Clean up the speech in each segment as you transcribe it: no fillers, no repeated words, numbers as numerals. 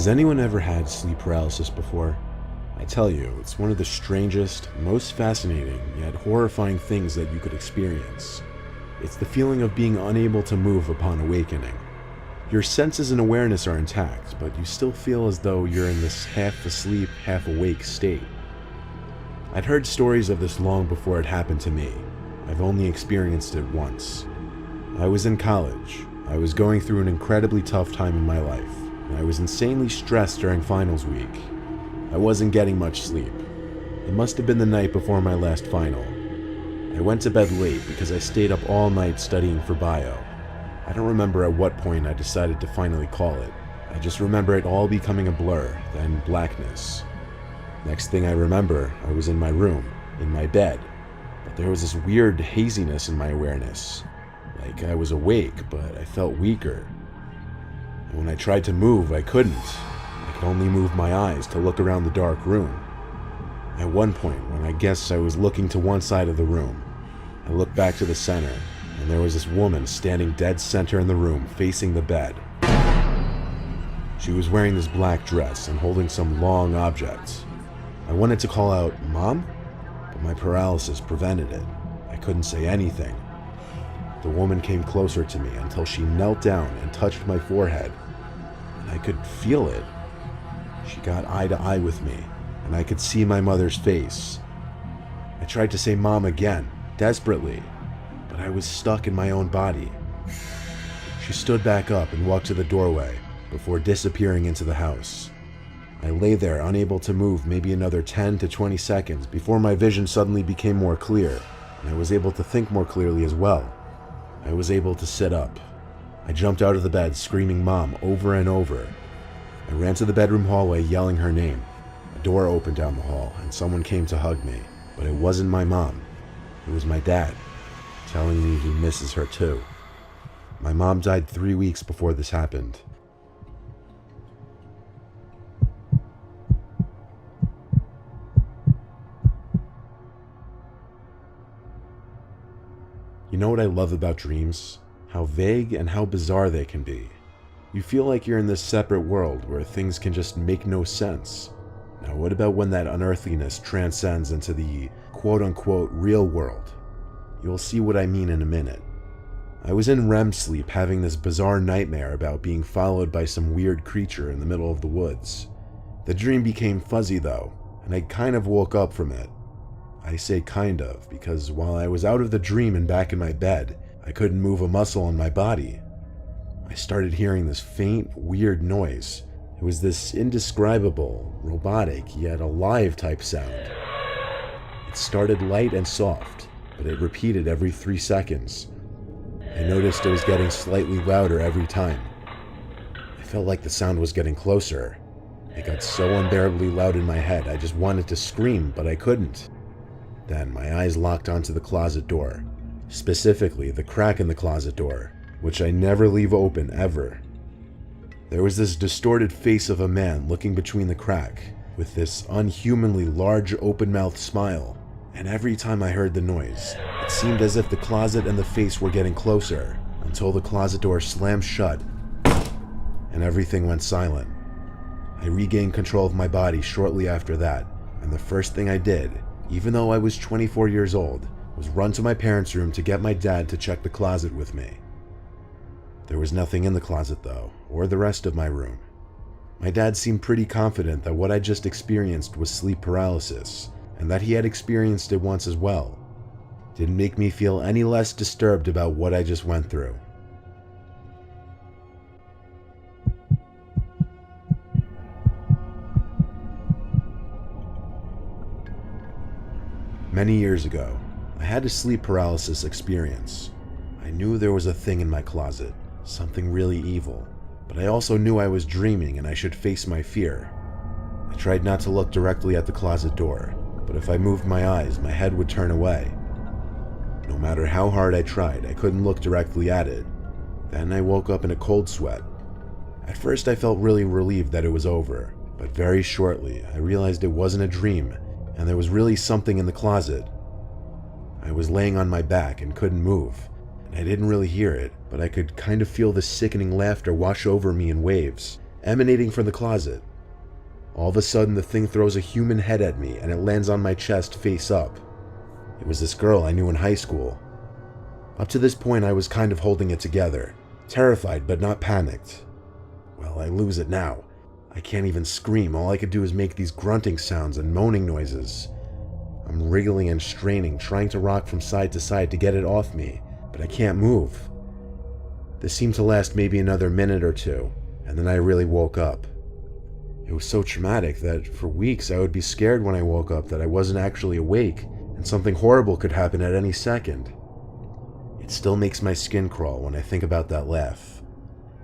Has anyone ever had sleep paralysis before? I tell you, it's one of the strangest, most fascinating, yet horrifying things that you could experience. It's the feeling of being unable to move upon awakening. Your senses and awareness are intact, but you still feel as though you're in this half-asleep, half-awake state. I'd heard stories of this long before it happened to me. I've only experienced it once. I was in college. I was going through an incredibly tough time in my life, and I was insanely stressed during finals week. I wasn't getting much sleep. It must have been the night before my last final. I went to bed late because I stayed up all night studying for bio. I don't remember at what point I decided to finally call it. I just remember it all becoming a blur, then blackness. Next thing I remember, I was in my room, in my bed, but there was this weird haziness in my awareness. Like I was awake, but I felt weaker. And when I tried to move, I couldn't. I could only move my eyes to look around the dark room. At one point, when I guess I was looking to one side of the room, I looked back to the center, and there was this woman standing dead center in the room, facing the bed. She was wearing this black dress and holding some long object. I wanted to call out, "Mom?" but my paralysis prevented it. I couldn't say anything. The woman came closer to me until she knelt down and touched my forehead, and I could feel it. She got eye to eye with me, and I could see my mother's face. I tried to say "Mom" again, desperately, but I was stuck in my own body. She stood back up and walked to the doorway before disappearing into the house. I lay there unable to move maybe another 10 to 20 seconds before my vision suddenly became more clear, and I was able to think more clearly as well. I was able to sit up. I jumped out of the bed screaming "Mom" over and over. I ran to the bedroom hallway yelling her name. A door opened down the hall and someone came to hug me, but it wasn't my mom. It was my dad, telling me he misses her too. My mom died 3 weeks before this happened. You know what I love about dreams? How vague and how bizarre they can be. You feel like you're in this separate world where things can just make no sense. Now what about when that unearthliness transcends into the quote-unquote real world? You'll see what I mean in a minute. I was in REM sleep having this bizarre nightmare about being followed by some weird creature in the middle of the woods. The dream became fuzzy though, and I kind of woke up from it. I say kind of, because while I was out of the dream and back in my bed, I couldn't move a muscle on my body. I started hearing this faint, weird noise. It was this indescribable, robotic, yet alive type sound. It started light and soft, but it repeated every 3 seconds. I noticed it was getting slightly louder every time. I felt like the sound was getting closer. It got so unbearably loud in my head, I just wanted to scream, but I couldn't. Then my eyes locked onto the closet door, specifically the crack in the closet door, which I never leave open ever. There was this distorted face of a man looking between the crack, with this unhumanly large open-mouthed smile, and every time I heard the noise, it seemed as if the closet and the face were getting closer, until the closet door slammed shut, and everything went silent. I regained control of my body shortly after that, and the first thing I did, even though I was 24 years old, was run to my parents' room to get my dad to check the closet with me. There was nothing in the closet though, or the rest of my room. My dad seemed pretty confident that what I just experienced was sleep paralysis, and that he had experienced it once as well. Didn't make me feel any less disturbed about what I just went through. Many years ago, I had a sleep paralysis experience. I knew there was a thing in my closet, something really evil, but I also knew I was dreaming and I should face my fear. I tried not to look directly at the closet door, but if I moved my eyes, my head would turn away. No matter how hard I tried, I couldn't look directly at it. Then I woke up in a cold sweat. At first I felt really relieved that it was over, but very shortly I realized it wasn't a dream and there was really something in the closet. I was laying on my back and couldn't move, and I didn't really hear it, but I could kind of feel the sickening laughter wash over me in waves, emanating from the closet. All of a sudden, the thing throws a human head at me and it lands on my chest face up. It was this girl I knew in high school. Up to this point, I was kind of holding it together, terrified but not panicked. Well, I lose it now. I can't even scream. All I could do is make these grunting sounds and moaning noises. I'm wriggling and straining, trying to rock from side to side to get it off me, but I can't move. This seemed to last maybe another minute or two, and then I really woke up. It was so traumatic that for weeks I would be scared when I woke up that I wasn't actually awake and something horrible could happen at any second. It still makes my skin crawl when I think about that laugh.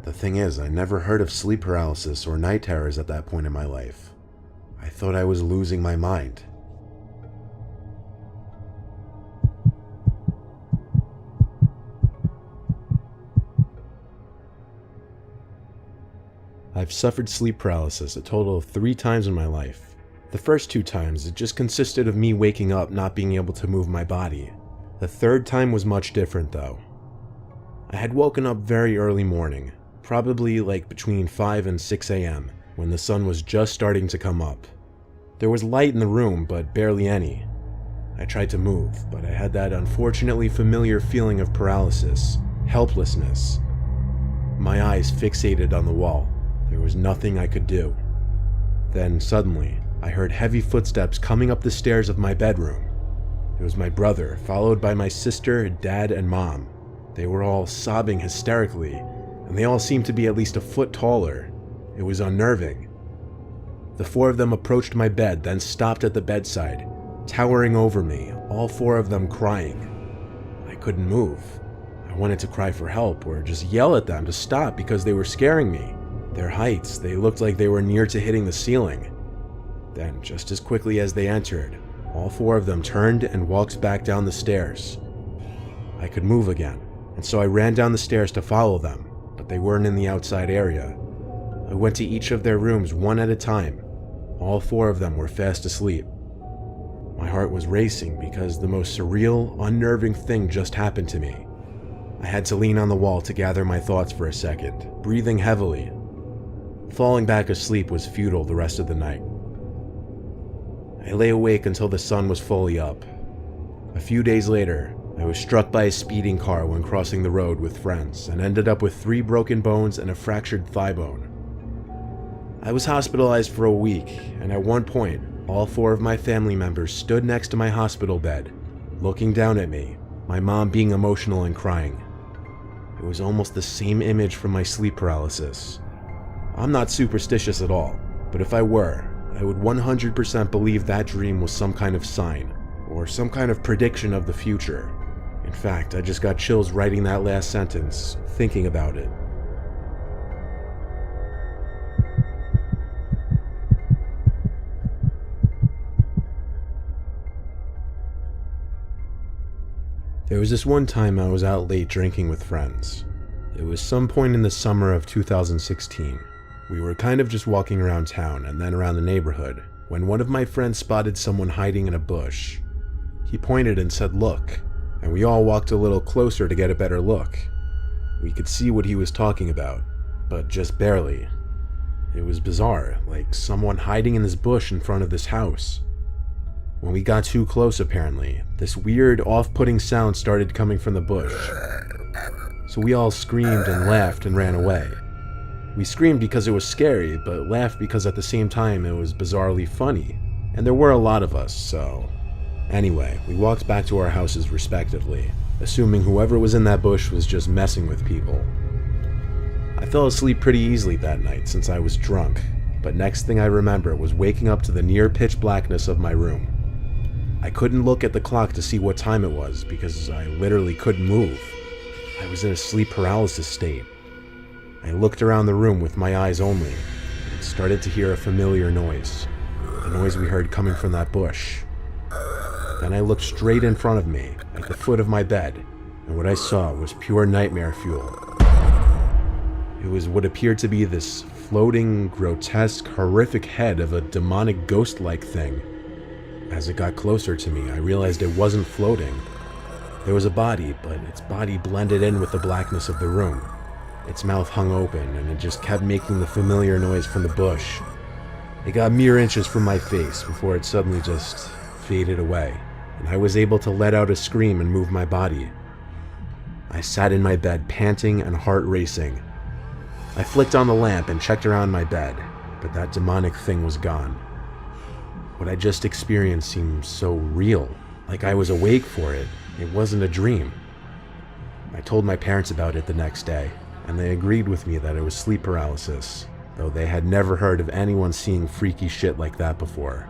The thing is, I never heard of sleep paralysis or night terrors at that point in my life. I thought I was losing my mind. I've suffered sleep paralysis a total of 3 times in my life. The first 2 times, it just consisted of me waking up not being able to move my body. The third time was much different though. I had woken up very early morning, probably like between 5 and 6 a.m., when the sun was just starting to come up. There was light in the room, but barely any. I tried to move, but I had that unfortunately familiar feeling of paralysis, helplessness. My eyes fixated on the wall. There was nothing I could do. Then suddenly, I heard heavy footsteps coming up the stairs of my bedroom. It was my brother, followed by my sister, dad, and mom. They were all sobbing hysterically, and they all seemed to be at least a foot taller. It was unnerving. The 4 of them approached my bed, then stopped at the bedside, towering over me, all 4 of them crying. I couldn't move. I wanted to cry for help or just yell at them to stop because they were scaring me. Their heights, they looked like they were near to hitting the ceiling. Then, just as quickly as they entered, all 4 of them turned and walked back down the stairs. I could move again, and so I ran down the stairs to follow them, but they weren't in the outside area. I went to each of their rooms one at a time. All 4 of them were fast asleep. My heart was racing because the most surreal, unnerving thing just happened to me. I had to lean on the wall to gather my thoughts for a second, breathing heavily. Falling back asleep was futile the rest of the night. I lay awake until the sun was fully up. A few days later, I was struck by a speeding car when crossing the road with friends and ended up with 3 broken bones and a fractured thigh bone. I was hospitalized for a week, and at one point, all 4 of my family members stood next to my hospital bed, looking down at me, my mom being emotional and crying. It was almost the same image from my sleep paralysis. I'm not superstitious at all, but if I were, I would 100% believe that dream was some kind of sign, or some kind of prediction of the future. In fact, I just got chills writing that last sentence, thinking about it. There was this one time I was out late drinking with friends. It was some point in the summer of 2016. We were kind of just walking around town and then around the neighborhood when one of my friends spotted someone hiding in a bush. He pointed and said, "Look," and we all walked a little closer to get a better look. We could see what he was talking about, but just barely. It was bizarre, like someone hiding in this bush in front of this house. When we got too close, apparently, this weird, off-putting sound started coming from the bush. So we all screamed and laughed and ran away. We screamed because it was scary, but laughed because at the same time it was bizarrely funny, and there were a lot of us, so... Anyway, we walked back to our houses respectively, assuming whoever was in that bush was just messing with people. I fell asleep pretty easily that night since I was drunk, but next thing I remember was waking up to the near pitch blackness of my room. I couldn't look at the clock to see what time it was because I literally couldn't move. I was in a sleep paralysis state. I looked around the room with my eyes only and started to hear a familiar noise, the noise we heard coming from that bush. Then I looked straight in front of me, at the foot of my bed, and what I saw was pure nightmare fuel. It was what appeared to be this floating, grotesque, horrific head of a demonic ghost-like thing. As it got closer to me, I realized it wasn't floating. There was a body, but its body blended in with the blackness of the room. Its mouth hung open, and it just kept making the familiar noise from the bush. It got mere inches from my face before it suddenly just faded away, and I was able to let out a scream and move my body. I sat in my bed, panting and heart racing. I flicked on the lamp and checked around my bed, but that demonic thing was gone. What I just experienced seemed so real, like I was awake for it. It wasn't a dream. I told my parents about it the next day, and they agreed with me that it was sleep paralysis, though they had never heard of anyone seeing freaky shit like that before.